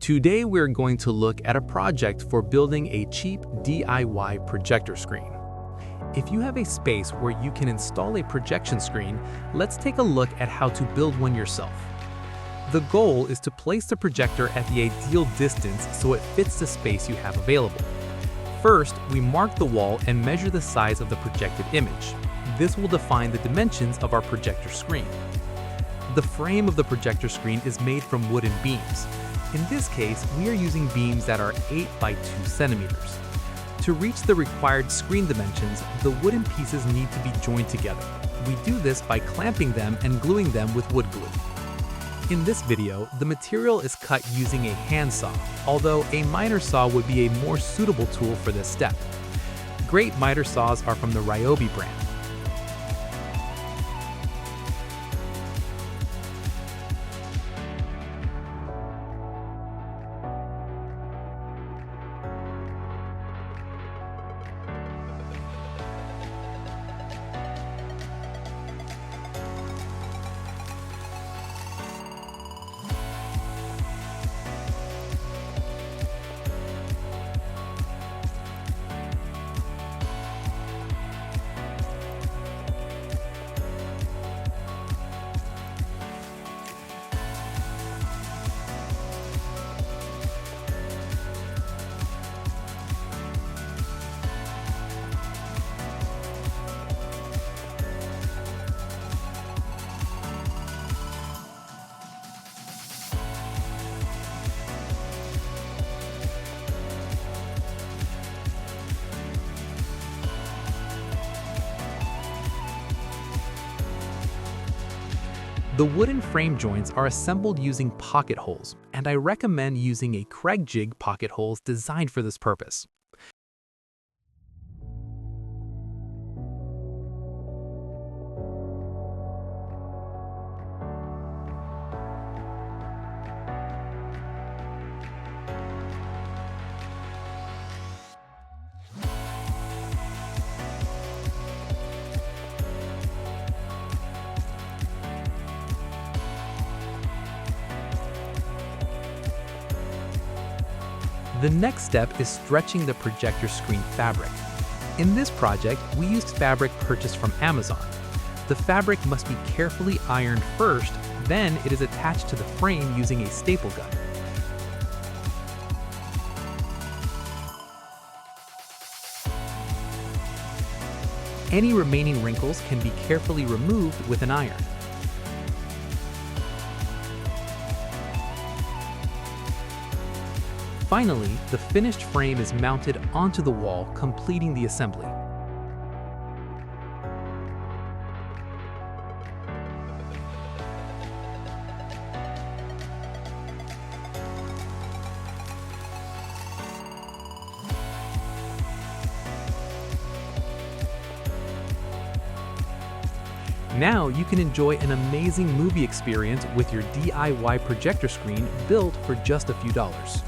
Today we're going to look at a project for building a cheap DIY projector screen. If you have a space where you can install a projection screen, let's take a look at how to build one yourself. The goal is to place the projector at the ideal distance so it fits the space you have available. First, we mark the wall and measure the size of the projected image. This will define the dimensions of our projector screen. The frame of the projector screen is made from wooden beams. In this case, we are using beams that are 8 by 2 centimeters. To reach the required screen dimensions, the wooden pieces need to be joined together. We do this by clamping them and gluing them with wood glue. In this video, the material is cut using a handsaw, although a miter saw would be a more suitable tool for this step. Great miter saws are from the Ryobi brand. The wooden frame joints are assembled using pocket holes, and I recommend using a Craig jig pocket holes designed for this purpose. The next step is stretching the projector screen fabric. In this project, we used fabric purchased from Amazon. The fabric must be carefully ironed first, then it is attached to the frame using a staple gun. Any remaining wrinkles can be carefully removed with an iron. Finally, the finished frame is mounted onto the wall, completing the assembly. Now you can enjoy an amazing movie experience with your DIY projector screen built for just a few dollars.